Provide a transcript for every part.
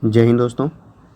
जय हिंद दोस्तों।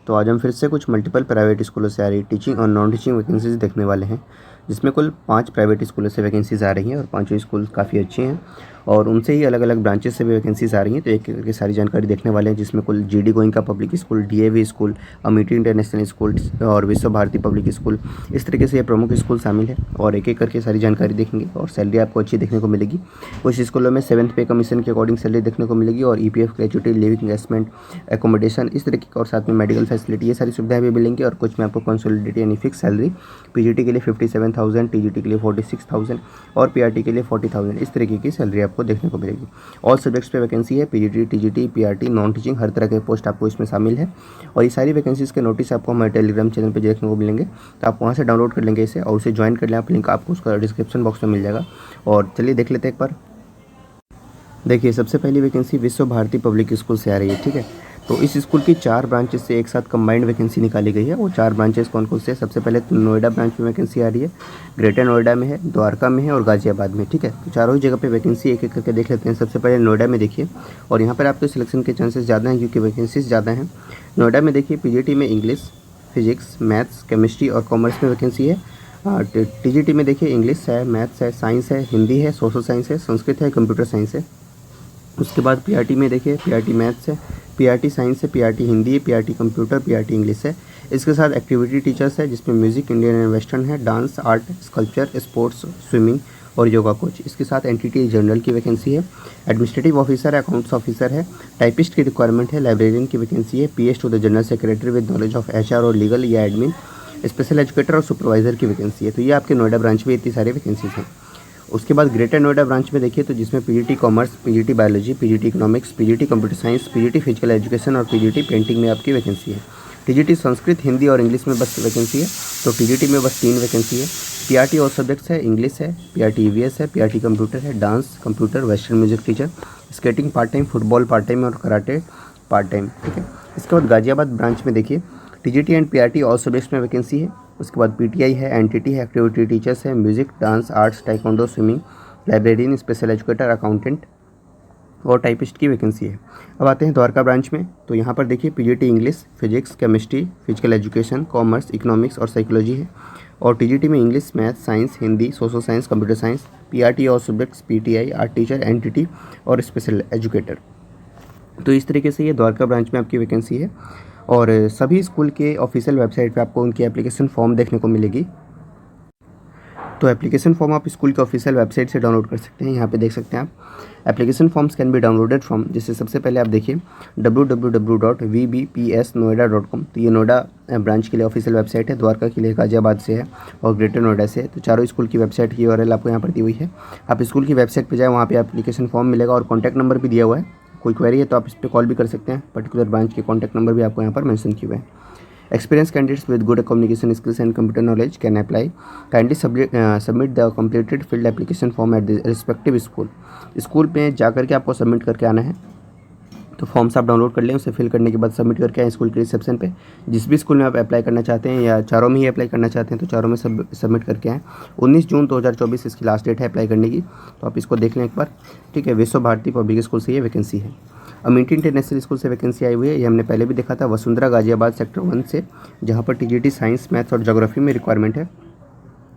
तो आज हम फिर से कुछ मल्टीपल प्राइवेट स्कूलों से आ रही टीचिंग और नॉन टीचिंग वैकेंसीज देखने वाले हैं, जिसमें कुल 5 प्राइवेट स्कूलों से वैकेंसीज आ रही हैं और पांचों स्कूल काफ़ी अच्छे हैं और उनसे ही अलग अलग ब्रांचेस से भी वैकेंसीज आ रही हैं। तो एक करके सारी जानकारी देखने वाले हैं, जिसमें कुल GD Goenka public school, DAV school, Amity international school और विश्व भारती पब्लिक स्कूल, इस तरीके से ये प्रमुख स्कूल शामिल है और एक एक करके सारी जानकारी देखेंगे और सैलरी आपको अच्छी देखने को मिलेगी। कुछ स्कूलों में 7th पे कमीशन के अकॉर्डिंग सैलरी देखने को मिलेगी और EPF, gratuity, living investment, accommodation, इस तरीके का और साथ में मेडिकल फैसिलिटी, ये सारी सुविधाएं भी मिलेंगी। और कुछ में आपको कंसोलिडेटेड यानी फिक्स सैलरी, पीजीटी के लिए 57,000, टीजीटी के लिए 46,000 और पीआरटी के लिए 40,000, इस तरीके की सैलरी आपको देखने को मिलेगी। ऑल सब्जेक्ट्स पे वैकेंसी है, PGT, TGT, PRT, non teaching, हर तरह के पोस्ट आपको इसमें शामिल है। और ये सारी वैकेंसीज के नोटिस आपको हमारे टेलीग्राम चैनल पर देखने को मिलेंगे, तो आप वहाँ से डाउनलोड कर लेंगे इसे और उसे ज्वाइन कर लें आप। लिंक आपको उसका डिस्क्रिप्शन बॉक्स में मिल जाएगा। और चलिए देख लेते हैं एक बार। देखिए, सबसे पहली वैकेंसी विश्व भारती पब्लिक स्कूल से आ रही है। ठीक है, तो इस स्कूल की 4 ब्रांचेस से एक साथ कंबाइंड वैकेंसी निकाली गई है। वो 4 ब्रांचेस कौन कौन से हैं? सबसे पहले तो नोएडा ब्रांच में वैकेंसी आ रही है, ग्रेटर नोएडा में है, द्वारका में है और गाजियाबाद में। ठीक है, तो चारों ही जगह पे वैकेंसी एक एक करके देख लेते हैं। सबसे पहले नोएडा में देखिए, और यहाँ पर आपके सिलेक्शन के चांसेस ज़्यादा हैं क्योंकि वैकेंसीज ज़्यादा हैं। नोएडा में देखिए, पीजीटी में इंग्लिश, फिजिक्स, मैथ्स, केमिस्ट्री और कॉमर्स में वैकेंसी है। टीजीटी में देखिए इंग्लिश है, मैथ्स है, साइंस है, हिंदी है, सोशल साइंस है, संस्कृत है, कंप्यूटर साइंस है। उसके बाद पीआरटी में देखिए, पीआरटी मैथ्स है, पीआरटी साइंस है, पीआरटी हिंदी है, पीआरटी कंप्यूटर, पीआरटी इंग्लिश है। इसके साथ एक्टिविटी टीचर्स है, जिसमें म्यूजिक, इंडियन एंड वेस्टर्न है, dance, art, sculpture, sports, swimming और योगा कोच। इसके साथ एनटीटी जनरल की वैकेंसी है, एडमिनिस्ट्रेटिव ऑफिसर है, अकाउंट्स ऑफिसर है, टाइपिस्ट की रिक्वायरमेंट है, लाइब्रेरियन की वैकेंसी है, PS to the general secretary with knowledge of HR और लीगल या एडमिन, स्पेशल एजुकेटर और सुपरवाइजर की वैकेंसी है। तो ये आपके नोएडा ब्रांच में इतनी सारी वैकेंसीज हैं। उसके बाद ग्रेटर नोएडा ब्रांच में देखिए, तो जिसमें PGT commerce, PGT biology, PGT economics, PGT computer science, PGT physical education और पीजीटी पेंटिंग में आपकी वैकेंसी है। टीजीटी संस्कृत, हिंदी और इंग्लिश में बस वैकेंसी है, तो टीजीटी में बस 3 वैकेंसी है। पीआरटी और सब्जेक्ट्स है, इंग्लिश है, पीआरटी ईवीएस है, पीआरटी कंप्यूटर है, dance, computer, western music teacher, skating part time, football part time और कराटे पार्ट टाइम। ठीक है, इसके बाद गाजियाबाद ब्रांच में देखिए, TGT and PRT all subjects में वैकेंसी है। उसके बाद पीटीआई है, एनटीटी है, एक्टिविटी टीचर्स है, music, dance, arts, taekwondo, swimming, librarian, special educator, accountant और टाइपिस्ट की वैकेंसी है। अब आते हैं द्वारका ब्रांच में, तो यहाँ पर देखिए PGT English, physics, chemistry, physical education, commerce, economics और साइकोलॉजी है। और टीजीटी में English, math, science, Hindi, social science, computer science, PRT और subjects, PTI, art teacher, NTT और स्पेशल एजुकेटर। तो इस तरीके से ये द्वारका ब्रांच में आपकी वैकेंसी है। और सभी स्कूल के ऑफिशियल वेबसाइट पे आपको उनकी एप्लीकेशन फॉर्म देखने को मिलेगी। तो एप्लीकेशन फॉर्म आप स्कूल के ऑफिशियल वेबसाइट से डाउनलोड कर सकते हैं। यहाँ पे देख सकते हैं आप, application forms can be downloaded from, जिससे सबसे पहले आप देखिए www.vbpsnoida.com। तो ये नोएडा ब्रांच के लिए ऑफिशियल वेबसाइट है, द्वारका के लिए गाजियाबाद से है और ग्रेटर नोएडा से है। तो चारों स्कूल की वेबसाइट की URL आपको यहाँ पर दी हुई है। आप स्कूल की वेबसाइट पर जाए, वहाँ पर एप्लीकेशन फॉर्म मिलेगा और कॉन्टैक्ट नंबर भी दिया हुआ है। कोई क्वेरी है तो आप इस पर कॉल भी कर सकते हैं। पर्टिकुलर ब्रांच के कॉन्टैक्ट नंबर भी आपको यहाँ पर मेंशन किए हुए हैं। Experienced candidates with good communication skills and computer knowledge can apply. Kindly submit the completed filled application form at the respective school. School पे जा करके आपको सबमिट करके आना है। तो फॉर्म्स आप डाउनलोड कर लें, उसे फिल करने के बाद सबमिट करके आएँ स्कूल के रिसेप्शन पे। जिस भी स्कूल में आप अप्लाई करना चाहते हैं या चारों में ही अप्लाई करना चाहते हैं, तो चारों में सबमिट करके आएँ। 19 जून 2024 इसकी लास्ट डेट है अप्लाई करने की, तो आप इसको देख लें एक बार। ठीक है, विश्व भारती पब्लिक स्कूल से ये वैकेंसी है। अमिटी इंटरनेशनल स्कूल से वैकेंसी आई हुई है, ये हमने पहले भी देखा था, वसुंधरा गाजियाबाद सेक्टर 1 से, जहाँ पर टीजीटी साइंस, मैथ्स और ज्योग्राफी में रिक्वायरमेंट है।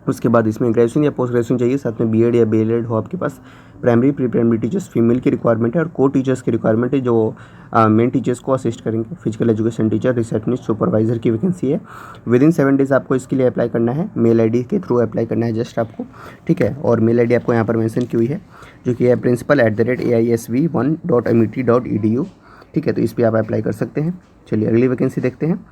उसके बाद इसमें ग्रेजुएशन या पोस्ट ग्रेजुएशन चाहिए, साथ में बीएड या बीएलएड हो आपके पास। Primary, pre primary teachers female की रिक्वायरमेंट है और को टीचर्स की रिक्वायरमेंट है, जो मेन टीचर्स को असिस्ट करेंगे। Physical education teacher, receptionist, supervisor की वैकेंसी है। विदिन 7 डेज़ आपको इसके लिए अप्लाई करना है, मेल आईडी के थ्रू अप्लाई करना है जस्ट आपको। ठीक है, और मेल आईडी आपको यहाँ पर मेंशन की हुई है, जो कि है principal@aisv1.amit.edu। ठीक है, तो इस पर आप अप्लाई कर सकते हैं। चलिए अगली वैकेंसी देखते हैं।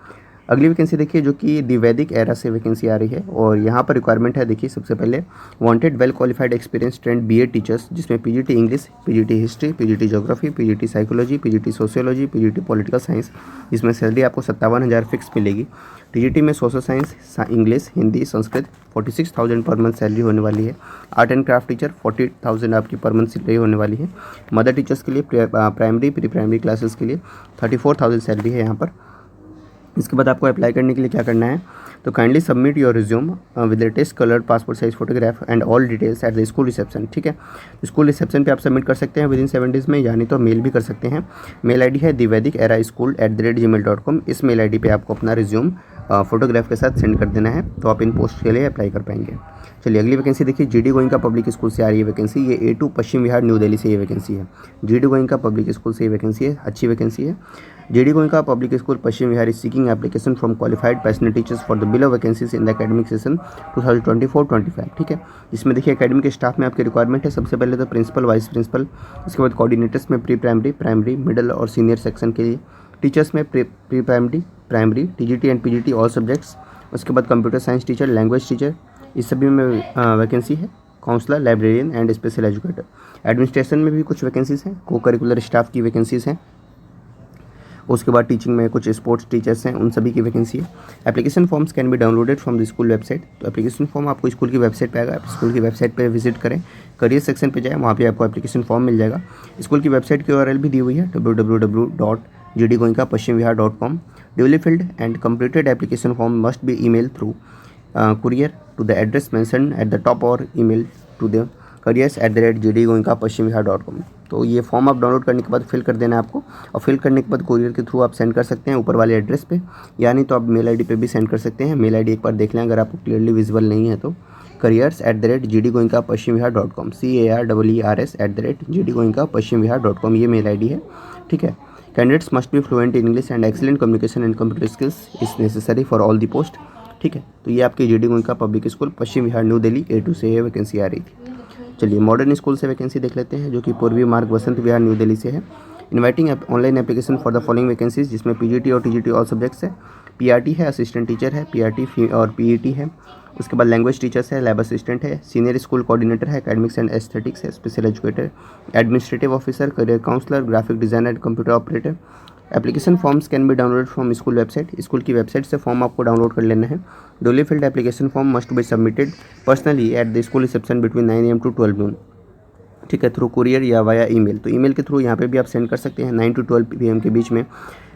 अगली वैकेंसी देखिए, जो कि दी वैदिक एरा से वैकेंसी आ रही है और यहाँ पर रिक्वायरमेंट है। देखिए, सबसे पहले wanted well qualified experience trained BEd teachers, जिसमें PGT English, PGT history, PGT geography, PGT psychology, PGT sociology, PGT political science. इसमें सैलरी आपको 57,000 फिक्स मिलेगी। टीजीटी में social science, English, Hindi, Sanskrit 46,000 per month salary होने वाली है। आर्ट एंड क्राफ्ट टीचर 40,000 आपकी per month salary होने वाली है। मदर टीचर्स के लिए प्राइमरी, प्री प्राइमरी क्लासेस के लिए 34,000 सैलरी है यहाँ पर। इसके बाद आपको अप्लाई करने के लिए क्या करना है, तो kindly submit your resume with latest colour passport size photograph and all details eight the school reception. ठीक है, स्कूल रिसेप्शन पे आप सबमिट कर सकते हैं विद इन 7 डेज़ में, यानी तो मेल भी कर सकते हैं। मेल आईडी है divedicera@gmail.com। इस मेल आईडी पे आपको अपना रिज्यूम फोटोग्राफ के साथ सेंड कर देना है, तो आप इन पोस्ट के लिए अप्लाई कर पाएंगे। चलिए अगली वैकेंसी देखिए, जीडी गोइंका पब्लिक स्कूल से आ रही है वैकेंसी। ये A2 पश्चिम विहार न्यू दिल्ली से ये वैकेंसी है। जीडी गोइंका पब्लिक स्कूल से ये वैकेंसी है, अच्छी वैकेंसी है। GD Goenka public school Paschim Vihar is seeking application from qualified passionate teachers for the below vacancies in the academic session 2024-25। ठीक है, इसमें देखिए एकेडमिक स्टाफ में आपकी रिक्वायरमेंट है। सबसे पहले तो प्रिंसिपल, वाइस प्रिंसिपल, उसके बाद कोऑर्डिनेटर्स में प्री प्राइमरी, प्राइमरी, मिडिल और सीनियर सेक्शन के लिए, टीचर्स में pre primary, primary, TGT and PGT all subjects, उसके बाद computer science teacher, language teacher, इस सभी में वैकेंसी है। Counsellor, librarian and special educator. Administration में भी कुछ वैकेंसीज़ हैं, को करिकुलर स्टाफ की वैकेंसीज़ हैं। उसके बाद टीचिंग में कुछ स्पोर्ट्स टीचर्स हैं, उन सभी की वैकेंसी है। Application forms can be downloaded from the school website. तो एप्लीकेशन फॉर्म आपको स्कूल की वेबसाइट पे आएगा, आप स्कूल की वेबसाइट पे विजिट करें, करियर सेक्शन पे जाएँ, वहाँ पे आपको एप्लीकेशन फॉर्म मिल जाएगा। स्कूल की वेबसाइट की URL भी दी हुई है www.gdgoenka.com। Duly filled and completed application form must be email through courier to the address mentioned at the top or email to the careers@gdgoenka.com। तो ये फॉर्म आप डाउनलोड करने के बाद फिल कर देना है आपको, और फिल करने के बाद कोरियर के थ्रू आप सेंड कर सकते हैं ऊपर वाले एड्रेस पे, यानी तो आप मेल आईडी पे भी सेंड कर सकते हैं। मेल आईडी एक बार देख लें अगर आपको क्लियरली विजिबल नहीं है तो, careers@gdgoenka.com careers@gdgoenka.com ये मेल आईडी है। ठीक है, candidates must be fluent in English and excellent communication and computer skills is necessary for all the post. ठीक है, तो ये आपकी GD Goenka public school Paschim Vihar new Delhi A2 से ये वैकेंसी आ रही थी। चलिए मॉडर्न स्कूल से वैकेंसी देख लेते हैं, जो कि पूर्वी मार्ग वसंत विहार न्यू दिल्ली से है। Inviting online application for the following vacancies, जिसमें पीजीटी और टीजीटी ऑल सब्जेक्ट्स है। पीआरटी है, असिस्टेंट टीचर है, पीआरटी और पीईटी है। उसके बाद लैंग्वेज टीचर्स है, लैब असिस्टेंट है, सीनियर स्कूल कोऑर्डिनेटर है, एकेडमिक्स एंड एस्थेटिक्स है, special educator, administrative officer, career counsellor, graphic designer, computer operator. Application forms can be download from school website. School की website से form आपको download कर लेना है। डोली field application form must be submitted personally eight the school reception between 9 AM to 12 noon। ठीक है, through courier या वाया ईमेल। तो ईमेल के थ्रू यहाँ पे भी आप सेंड कर सकते हैं 9 to 12 PM के बीच में।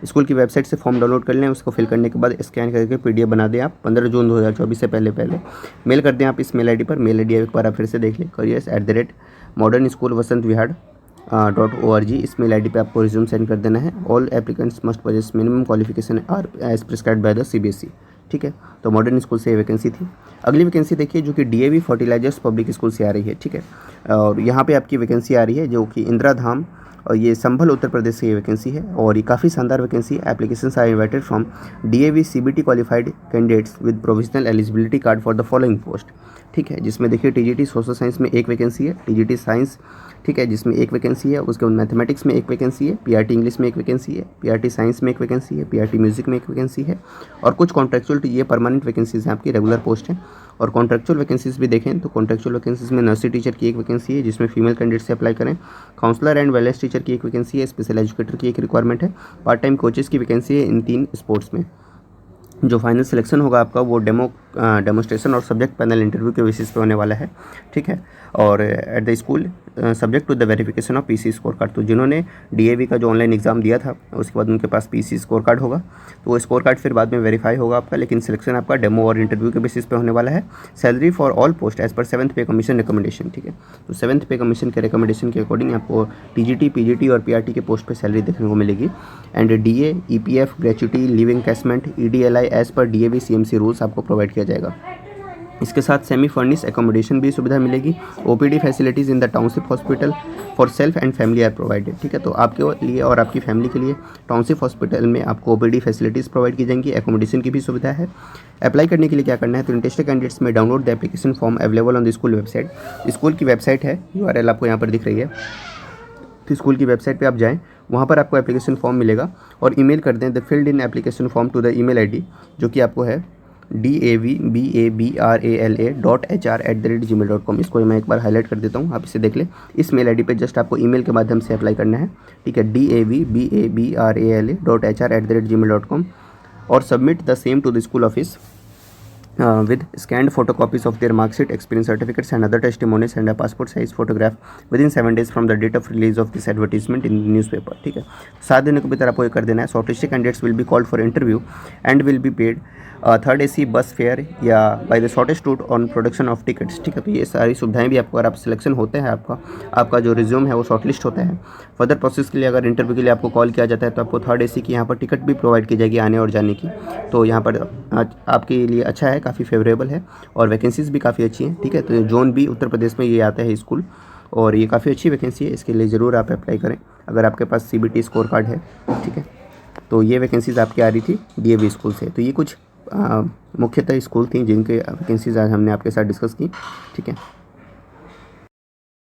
स्कूल की वेबसाइट से फॉर्म डाउनलोड कर लें, उसको फिल करने के बाद स्कैन करके PDF बना दें आप 15 जून 2024 से पहले मेल कर दें आप इस मेल आईडी पर। मेल आईडी एक बार आप फिर से देख लें, careers@modernschoolvasantwihar.org। इस मेल आईडी पे आपको रिज्यूम सेंड कर देना है। All applicants must possess minimum qualification are as prescribed by the CBSE। ठीक है, तो मॉडर्न स्कूल से ये वैकेंसी थी। अगली वैकेंसी देखिए, जो कि DAV फर्टिलाइजर्स पब्लिक स्कूल से आ रही है। ठीक है, और यहाँ पे आपकी वैकेंसी आ रही है, जो कि इंदिरा धाम, और ये संभल उत्तर प्रदेश से ये वैकेंसी है, और ये काफ़ी शानदार वैकेंसी है। Applications are invited from DAV CBT qualified candidates with provisional eligibility card for the following post. ठीक है, जिसमें देखिए TGT सोशल साइंस में एक वैकेंसी है, TGT साइंस, ठीक है, जिसमें एक वैकेंसी है। उसके बाद मैथमेटिक्स में एक वैकेंसी है, PRT इंग्लिश में एक वैकेंसी है, PRT साइंस में एक वैकेंसी है, PRT म्यूजिक में एक वैकेंसी है, और कुछ कॉन्ट्रेक्चुअल, ये परमानेंट वैकेंसीज हैं आपकी, रेगुलर पोस्ट हैं। और कॉन्ट्रेक्चुअल वैकेंसीज भी देखें तो कॉन्ट्रेक्चुअल वैकेंसीज में नर्सरी टीचर की एक वैकेंसी है, जिसमें फीमेल कैंडिडेट से अप्लाई करें। काउंसलर एंड वेलनेस टीचर की एक वैकेंसी है, स्पेशल एजुकेटर की एक रिक्वायरमेंट है, पार्ट टाइम कोचेस की वैकेंसी है इन 3 स्पोर्ट्स में। जो फाइनल सिलेक्शन होगा आपका वो डेमोस्ट्रेशन और सब्जेक्ट पैनल इंटरव्यू के बेसिस पे होने वाला है। ठीक है, और at the school subject to the verification of PC score card. तो जिन्होंने DAV का जो ऑनलाइन एग्जाम दिया था, उसके बाद उनके पास PC स्कोर कार्ड होगा, तो वो स्कोर कार्ड फिर बाद में वेरीफाई होगा आपका, लेकिन सिलेक्शन आपका डेमो और इंटरव्यू के बेसिस पे होने वाला है। Salary for all post as per 7th पे कमीशन रिकमेंडेशन। ठीक है, तो 7th पे कमीशन के रिकमेंडेशन के अकॉर्डिंग आपको TGT, PGT और PRT के पोस्ट पे सैलरी देखने को मिलेगी। And DA, EPF, gratuity, leave encashment, EDLI as per DAV CMC rules आपको प्रोवाइड किया जाएगा। इसके साथ सेमी फर्निश एकोमोडेशन भी सुविधा मिलेगी। OPD facilities in the township hospital for self and family are provided. ठीक है, तो आपके लिए और आपकी फैमिली के लिए टाउनशिप हॉस्पिटल में आपको OPD फैसिलिटीज़ प्रोवाइड की जाएंगी, एकोमोडेशन की भी सुविधा है। अप्लाई करने के लिए क्या करना है, तो इंटरेस्टेड कैंडिडेट्स में download the application form available on the school website. School की वेबसाइट है, URL आपको यहाँ पर दिख रही है। तो स्कूल की वेबसाइट पे आप जाएँ, वहाँ पर आपको एप्लीकेशन फॉर्म मिलेगा, और ईमेल कर दें the filled in application form to the email ID, जो कि आपको है davabra.hr@gmail.com। इसको मैं एक बार हाईलाइट कर देता हूँ, आप इसे देख लें। इस मेल ID पे जस्ट आपको ईमेल के माध्यम से अप्लाई करना है। ठीक है, davabra.hr@gmail.com, और submit the same to the school office with scanned photocopies of their mark sheet, experience certificates and other testimonies and a passport size photograph within 7 days from the date of release of this advertisement in the newspaper. ठीक है, 7 दिनों के भीतर आपको ये कर देना है. Shortlisted candidates will be called for interview and will be paid third AC bus fare या by the shortest route on production of tickets. ठीक है, तो ये सारी सुविधाएं भी आपको, अगर आप सिलेक्शन होते हैं, आपका जो रिज्यूम है वो शॉर्टलिस्ट होता है, फर्दर प्रोसेस के लिए अगर इंटरव्यू के लिए आपको कॉल किया जाता है तो आपको थर्ड AC की यहाँ पर टिकट भी प्रोवाइड की जाएगी आने और जाने की. तो यहाँ पर आपके लिए अच्छा है, काफ़ी फेवरेबल है और वैकेंसीज़ भी काफ़ी अच्छी हैं. ठीक है, तो जोन भी उत्तर प्रदेश में ये आता है स्कूल और ये काफ़ी अच्छी वैकेंसी है. इसके लिए ज़रूर आप अप्लाई करें अगर आपके पास CBT स्कोर कार्ड है. ठीक है, तो ये वैकेंसीज़ आपकी आ रही थी DAV स्कूल से. तो ये कुछ मुख्यतः स्कूल थी जिनके वैकेंसीज़ आज हमने आपके साथ डिस्कस की. ठीक है.